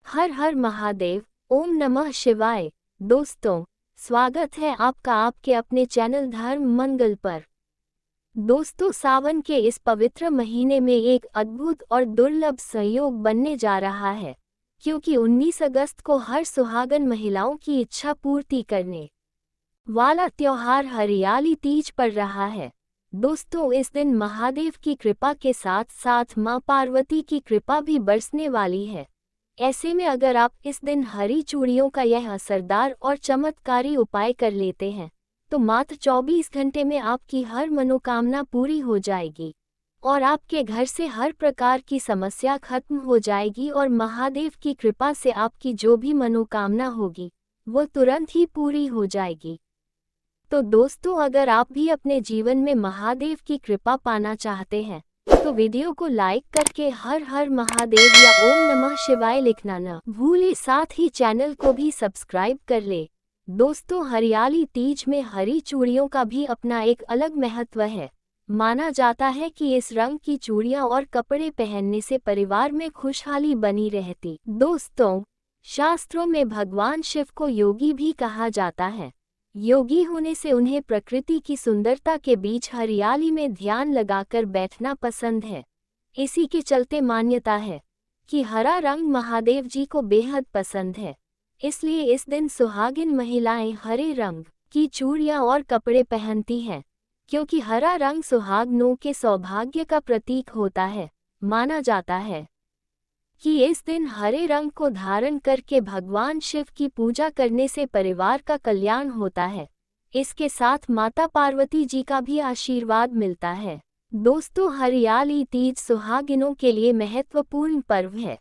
हर हर महादेव। ओम नमः शिवाय। दोस्तों, स्वागत है आपका आपके अपने चैनल धर्म मंगल पर। दोस्तों, सावन के इस पवित्र महीने में एक अद्भुत और दुर्लभ संयोग बनने जा रहा है, क्योंकि 19 अगस्त को हर सुहागन महिलाओं की इच्छा पूर्ति करने वाला त्योहार हरियाली तीज पड़ रहा है। दोस्तों, इस दिन महादेव की कृपा के साथ साथ मां पार्वती की कृपा भी बरसने वाली है। ऐसे में अगर आप इस दिन हरी चूड़ियों का यह असरदार और चमत्कारी उपाय कर लेते हैं, तो मात्र 24 घंटे में आपकी हर मनोकामना पूरी हो जाएगी और आपके घर से हर प्रकार की समस्या खत्म हो जाएगी और महादेव की कृपा से आपकी जो भी मनोकामना होगी वो तुरंत ही पूरी हो जाएगी। तो दोस्तों, अगर आप भी अपने जीवन में महादेव की कृपा पाना चाहते हैं तो वीडियो को लाइक करके हर हर महादेव या ओम नमः शिवाय लिखना न भूले, साथ ही चैनल को भी सब्सक्राइब कर ले। दोस्तों, हरियाली तीज में हरी चूड़ियों का भी अपना एक अलग महत्व है। माना जाता है कि इस रंग की चूड़ियां और कपड़े पहनने से परिवार में खुशहाली बनी रहती। दोस्तों, शास्त्रों में भगवान शिव को योगी भी कहा जाता है। योगी होने से उन्हें प्रकृति की सुंदरता के बीच हरियाली में ध्यान लगाकर बैठना पसंद है। इसी के चलते मान्यता है कि हरा रंग महादेव जी को बेहद पसंद है। इसलिए इस दिन सुहागिन महिलाएं हरे रंग की चूड़ियां और कपड़े पहनती हैं, क्योंकि हरा रंग सुहागनों के सौभाग्य का प्रतीक होता है। माना जाता है कि इस दिन हरे रंग को धारण करके भगवान शिव की पूजा करने से परिवार का कल्याण होता है। इसके साथ माता पार्वती जी का भी आशीर्वाद मिलता है। दोस्तों, हरियाली तीज सुहागिनों के लिए महत्वपूर्ण पर्व है।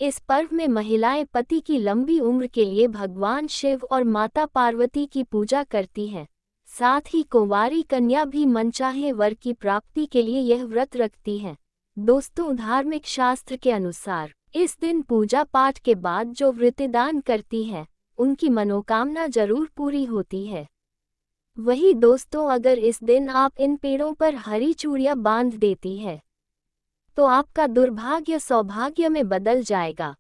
इस पर्व में महिलाएं पति की लंबी उम्र के लिए भगवान शिव और माता पार्वती की पूजा करती हैं। साथ ही कुंवारी कन्या भी मनचाहे वर की प्राप्ति के लिए यह व्रत रखती हैं। दोस्तों, धार्मिक शास्त्र के अनुसार इस दिन पूजा पाठ के बाद जो व्रतदान करती है उनकी मनोकामना जरूर पूरी होती है। वही दोस्तों, अगर इस दिन आप इन पेड़ों पर हरी चूड़ियां बांध देती है तो आपका दुर्भाग्य सौभाग्य में बदल जाएगा।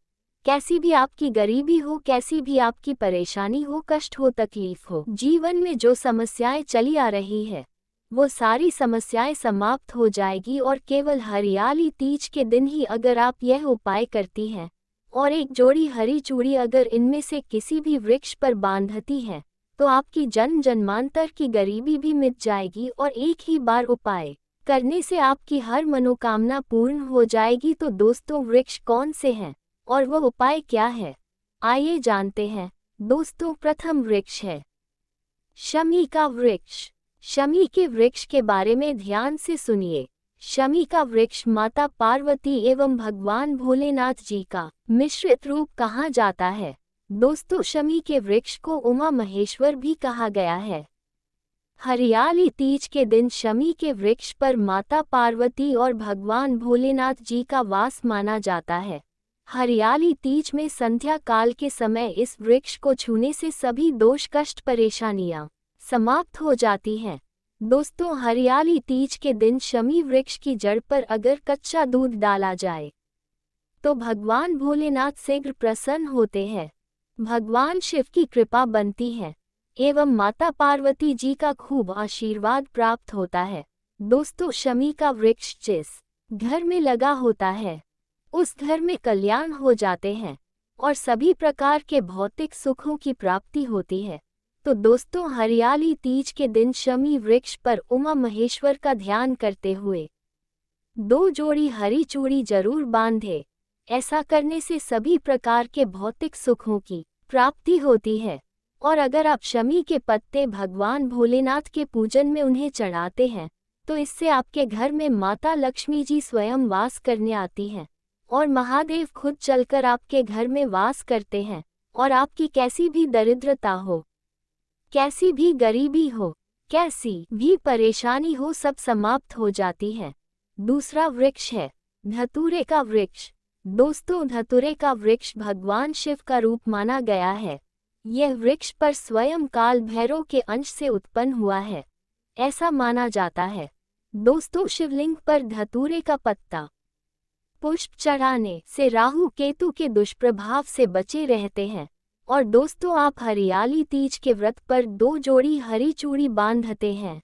कैसी भी आपकी गरीबी हो, कैसी भी आपकी परेशानी हो, कष्ट हो, तकलीफ हो, जीवन में जो समस्याएं चली आ रही है वो सारी समस्याएं समाप्त हो जाएगी। और केवल हरियाली तीज के दिन ही अगर आप यह उपाय करती हैं और एक जोड़ी हरी चूड़ी अगर इनमें से किसी भी वृक्ष पर बांधती हैं, तो आपकी जन्म जन्मांतर की गरीबी भी मिट जाएगी और एक ही बार उपाय करने से आपकी हर मनोकामना पूर्ण हो जाएगी। तो दोस्तों, वृक्ष कौन से हैं और वह उपाय क्या है, आइए जानते हैं। दोस्तों, प्रथम वृक्ष है शमी का वृक्ष। शमी के वृक्ष के बारे में ध्यान से सुनिए। शमी का वृक्ष माता पार्वती एवं भगवान भोलेनाथ जी का मिश्रित रूप कहा जाता है। दोस्तों, शमी के वृक्ष को उमा महेश्वर भी कहा गया है। हरियाली तीज के दिन शमी के वृक्ष पर माता पार्वती और भगवान भोलेनाथ जी का वास माना जाता है। हरियाली तीज में संध्या काल के समय इस वृक्ष को छूने से सभी दोष कष्ट परेशानियां समाप्त हो जाती हैं। दोस्तों, हरियाली तीज के दिन शमी वृक्ष की जड़ पर अगर कच्चा दूध डाला जाए तो भगवान भोलेनाथ शीघ्र प्रसन्न होते हैं, भगवान शिव की कृपा बनती है एवं माता पार्वती जी का खूब आशीर्वाद प्राप्त होता है। दोस्तों, शमी का वृक्ष जिस घर में लगा होता है उस घर में कल्याण हो जाते हैं और सभी प्रकार के भौतिक सुखों की प्राप्ति होती है। तो दोस्तों, हरियाली तीज के दिन शमी वृक्ष पर उमा महेश्वर का ध्यान करते हुए 2 जोड़ी हरी चूड़ी जरूर बांधे। ऐसा करने से सभी प्रकार के भौतिक सुखों की प्राप्ति होती है। और अगर आप शमी के पत्ते भगवान भोलेनाथ के पूजन में उन्हें चढ़ाते हैं तो इससे आपके घर में माता लक्ष्मी जी स्वयं वास करने आती हैं और महादेव खुद चलकर आपके घर में वास करते हैं और आपकी कैसी भी दरिद्रता हो, कैसी भी गरीबी हो, कैसी भी परेशानी हो, सब समाप्त हो जाती है। दूसरा वृक्ष है धतूरे का वृक्ष। दोस्तों, धतूरे का वृक्ष भगवान शिव का रूप माना गया है। यह वृक्ष पर स्वयं काल भैरव के अंश से उत्पन्न हुआ है, ऐसा माना जाता है। दोस्तों, शिवलिंग पर धतूरे का पत्ता पुष्प चढ़ाने से राहु केतु के दुष्प्रभाव से बचे रहते हैं। और दोस्तों, आप हरियाली तीज के व्रत पर 2 जोड़ी हरी चूड़ी बांधते हैं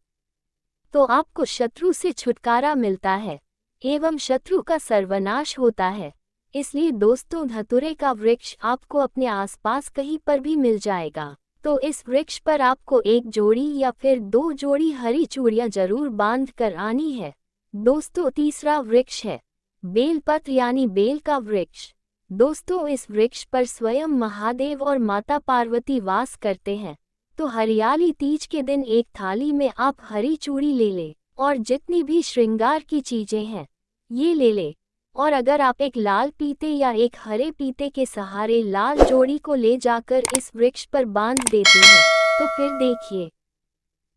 तो आपको शत्रु से छुटकारा मिलता है एवं शत्रु का सर्वनाश होता है। इसलिए दोस्तों, धतूरे का वृक्ष आपको अपने आसपास कहीं पर भी मिल जाएगा, तो इस वृक्ष पर आपको 1 जोड़ी या फिर 2 जोड़ी हरी चूड़ियां जरूर बांध कर आनी है। दोस्तों, तीसरा वृक्ष है बेलपत्र यानी बेल का वृक्ष। दोस्तों, इस वृक्ष पर स्वयं महादेव और माता पार्वती वास करते हैं। तो हरियाली तीज के दिन एक थाली में आप हरी चूड़ी ले ले और जितनी भी श्रृंगार की चीजें हैं ये ले ले। और अगर आप एक लाल पीते या एक हरे पीते के सहारे लाल जोड़ी को ले जाकर इस वृक्ष पर बांध देते हैं तो फिर देखिए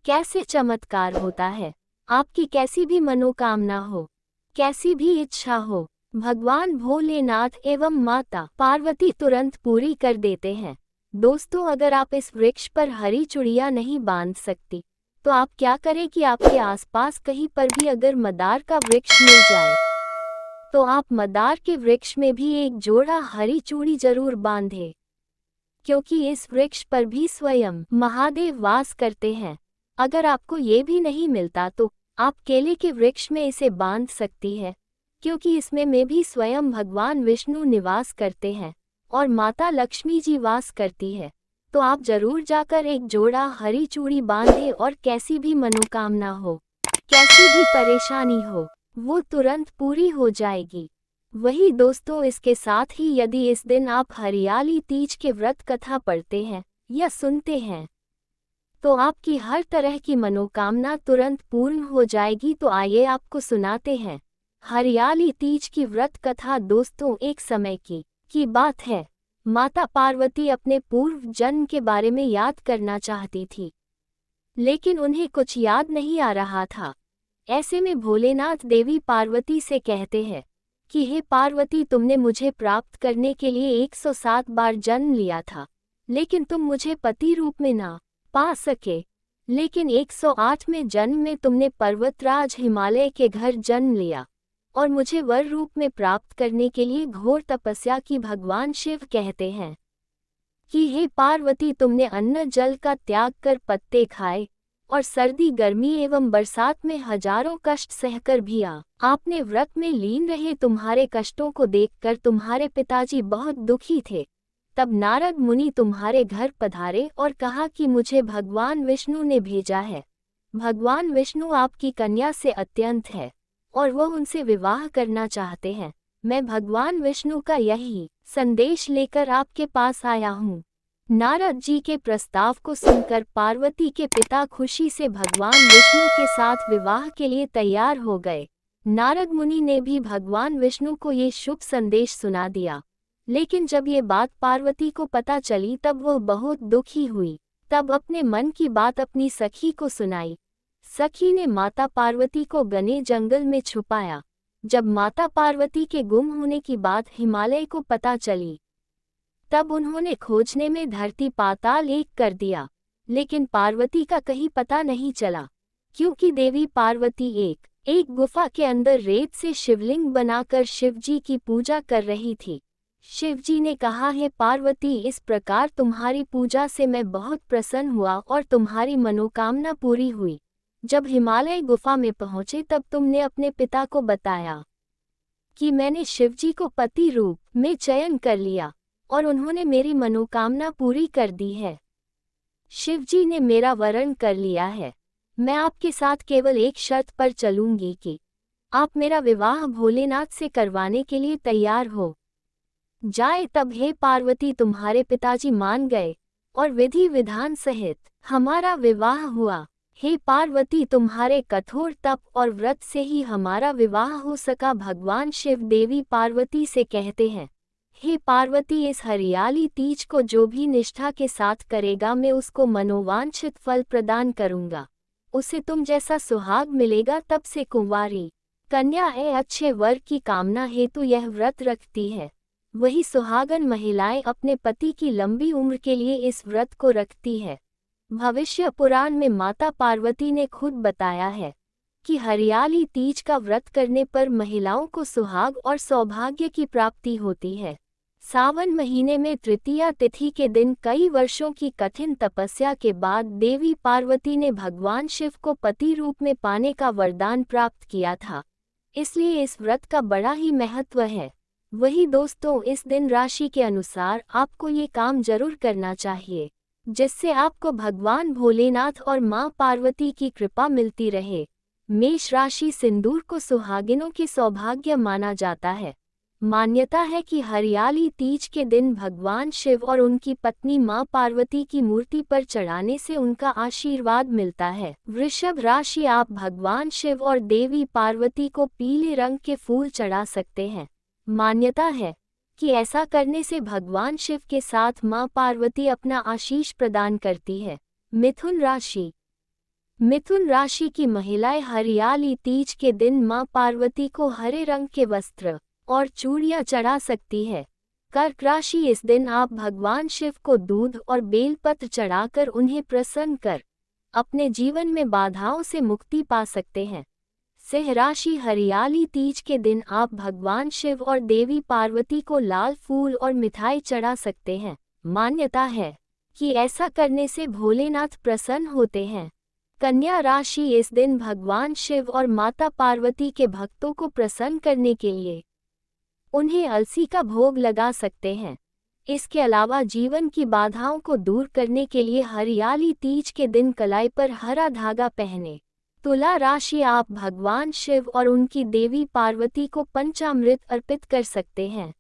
कैसे चमत्कार होता है। आपकी कैसी भी मनोकामना हो, कैसी भी इच्छा हो, भगवान भोलेनाथ एवं माता पार्वती तुरंत पूरी कर देते हैं। दोस्तों, अगर आप इस वृक्ष पर हरी चूड़ियां नहीं बांध सकती तो आप क्या करें कि आपके आसपास कहीं पर भी अगर मदार का वृक्ष मिल जाए तो आप मदार के वृक्ष में भी 1 जोड़ा हरी चूड़ी जरूर बांधें, क्योंकि इस वृक्ष पर भी स्वयं महादेव वास करते हैं। अगर आपको ये भी नहीं मिलता तो आप केले के वृक्ष में इसे बांध सकती है, क्योंकि इसमें में भी स्वयं भगवान विष्णु निवास करते हैं और माता लक्ष्मी जी वास करती है। तो आप जरूर जाकर 1 जोड़ा हरी चूड़ी बांधें और कैसी भी मनोकामना हो, कैसी भी परेशानी हो, वो तुरंत पूरी हो जाएगी। वही दोस्तों, इसके साथ ही यदि इस दिन आप हरियाली तीज के व्रत कथा पढ़ते हैं या सुनते हैं तो आपकी हर तरह की मनोकामना तुरंत पूर्ण हो जाएगी। तो आइए आपको सुनाते हैं हरियाली तीज की व्रत कथा। दोस्तों, एक समय की बात है। माता पार्वती अपने पूर्व जन्म के बारे में याद करना चाहती थी, लेकिन उन्हें कुछ याद नहीं आ रहा था। ऐसे में भोलेनाथ देवी पार्वती से कहते हैं कि हे पार्वती, तुमने मुझे प्राप्त करने के लिए 107 बार जन्म लिया था, लेकिन तुम मुझे पति रूप में ना पा सके। लेकिन 108वें जन्म में तुमने पर्वतराज हिमालय के घर जन्म लिया और मुझे वर रूप में प्राप्त करने के लिए घोर तपस्या की। भगवान शिव कहते हैं कि हे पार्वती, तुमने अन्न जल का त्याग कर पत्ते खाए और सर्दी गर्मी एवं बरसात में हजारों कष्ट सहकर भी आपने व्रत में लीन रहे तुम्हारे कष्टों को देखकर तुम्हारे पिताजी बहुत दुखी थे। तब नारद मुनि तुम्हारे घर पधारे और कहा कि मुझे भगवान विष्णु ने भेजा है। भगवान विष्णु आपकी कन्या से अत्यंत है और वह उनसे विवाह करना चाहते हैं। मैं भगवान विष्णु का यही संदेश लेकर आपके पास आया हूँ। नारद जी के प्रस्ताव को सुनकर पार्वती के पिता खुशी से भगवान विष्णु के साथ विवाह के लिए तैयार हो गए। नारद मुनि ने भी भगवान विष्णु को ये शुभ संदेश सुना दिया, लेकिन जब ये बात पार्वती को पता चली तब वह बहुत दुखी हुई। तब अपने मन की बात अपनी सखी को सुनाई। सखी ने माता पार्वती को घने जंगल में छुपाया। जब माता पार्वती के गुम होने की बात हिमालय को पता चली तब उन्होंने खोजने में धरती पाताल एक कर दिया, लेकिन पार्वती का कहीं पता नहीं चला, क्योंकि देवी पार्वती एक गुफा के अंदर रेत से शिवलिंग बनाकर शिवजी की पूजा कर रही थी। शिवजी ने कहा, है पार्वती, इस प्रकार तुम्हारी पूजा से मैं बहुत प्रसन्न हुआ और तुम्हारी मनोकामना पूरी हुई। जब हिमालय गुफा में पहुंचे तब तुमने अपने पिता को बताया कि मैंने शिवजी को पति रूप में चयन कर लिया और उन्होंने मेरी मनोकामना पूरी कर दी है। शिवजी ने मेरा वरण कर लिया है। मैं आपके साथ केवल एक शर्त पर चलूंगी कि आप मेरा विवाह भोलेनाथ से करवाने के लिए तैयार हो जाए। तब हे पार्वती, तुम्हारे पिताजी मान गए और विधि विधान सहित हमारा विवाह हुआ। हे पार्वती, तुम्हारे कठोर तप और व्रत से ही हमारा विवाह हो सका। भगवान शिव देवी पार्वती से कहते हैं, हे पार्वती, इस हरियाली तीज को जो भी निष्ठा के साथ करेगा मैं उसको मनोवांछित फल प्रदान करूंगा। उसे तुम जैसा सुहाग मिलेगा। तब से कुंवारी कन्या अच्छे वर की कामना हेतु यह व्रत रखती है। वही सुहागन महिलाएं अपने पति की लंबी उम्र के लिए इस व्रत को रखती है। भविष्य पुराण में माता पार्वती ने खुद बताया है कि हरियाली तीज का व्रत करने पर महिलाओं को सुहाग और सौभाग्य की प्राप्ति होती है। सावन महीने में तृतीया तिथि के दिन कई वर्षों की कठिन तपस्या के बाद देवी पार्वती ने भगवान शिव को पति रूप में पाने का वरदान प्राप्त किया था, इसलिए इस व्रत का बड़ा ही महत्व है। वही दोस्तों, इस दिन राशि के अनुसार आपको ये काम जरूर करना चाहिए, जिससे आपको भगवान भोलेनाथ और मां पार्वती की कृपा मिलती रहे। मेष राशि, सिंदूर को सुहागिनों की सौभाग्य माना जाता है। मान्यता है कि हरियाली तीज के दिन भगवान शिव और उनकी पत्नी मां पार्वती की मूर्ति पर चढ़ाने से उनका आशीर्वाद मिलता है। वृषभ राशि, आप भगवान शिव और देवी पार्वती को पीले रंग के फूल चढ़ा सकते हैं। मान्यता है कि ऐसा करने से भगवान शिव के साथ मां पार्वती अपना आशीष प्रदान करती है। मिथुन राशि, मिथुन राशि की महिलाएं हरियाली तीज के दिन मां पार्वती को हरे रंग के वस्त्र और चूड़ियां चढ़ा सकती है। कर्क राशि, इस दिन आप भगवान शिव को दूध और बेलपत्र चढ़ाकर उन्हें प्रसन्न कर अपने जीवन में बाधाओं से मुक्ति पा सकते हैं। सिंह राशि, हरियाली तीज के दिन आप भगवान शिव और देवी पार्वती को लाल फूल और मिठाई चढ़ा सकते हैं। मान्यता है कि ऐसा करने से भोलेनाथ प्रसन्न होते हैं। कन्या राशि, इस दिन भगवान शिव और माता पार्वती के भक्तों को प्रसन्न करने के लिए उन्हें अलसी का भोग लगा सकते हैं। इसके अलावा जीवन की बाधाओं को दूर करने के लिए हरियाली तीज के दिन कलाई पर हरा धागा पहने। तुला राशि, आप भगवान शिव और उनकी देवी पार्वती को पंचामृत अर्पित कर सकते हैं।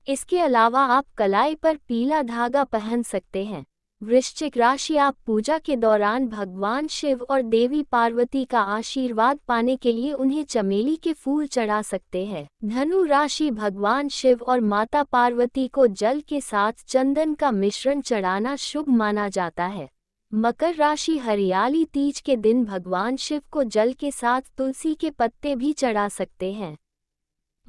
इसके अलावा आप कलाई पर पीला धागा पहन सकते हैं। वृश्चिक राशि, आप पूजा के दौरान भगवान शिव और देवी पार्वती का आशीर्वाद पाने के लिए उन्हें चमेली के फूल चढ़ा सकते हैं। धनु राशि, भगवान शिव और माता पार्वती को जल के साथ चंदन का मिश्रण चढ़ाना शुभ माना जाता है। मकर राशि, हरियाली तीज के दिन भगवान शिव को जल के साथ तुलसी के पत्ते भी चढ़ा सकते हैं।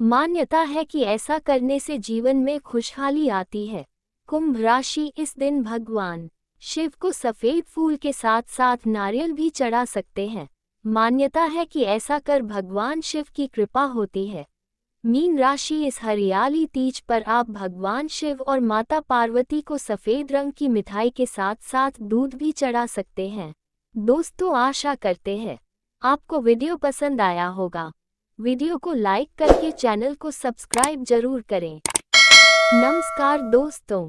मान्यता है कि ऐसा करने से जीवन में खुशहाली आती है। कुंभ राशि, इस दिन भगवान शिव को सफेद फूल के साथ साथ नारियल भी चढ़ा सकते हैं। मान्यता है कि ऐसा कर भगवान शिव की कृपा होती है। मीन राशि, इस हरियाली तीज पर आप भगवान शिव और माता पार्वती को सफेद रंग की मिठाई के साथ साथ दूध भी चढ़ा सकते हैं। दोस्तों, आशा करते हैं आपको वीडियो पसंद आया होगा। वीडियो को लाइक करके चैनल को सब्सक्राइब जरूर करें। नमस्कार दोस्तों।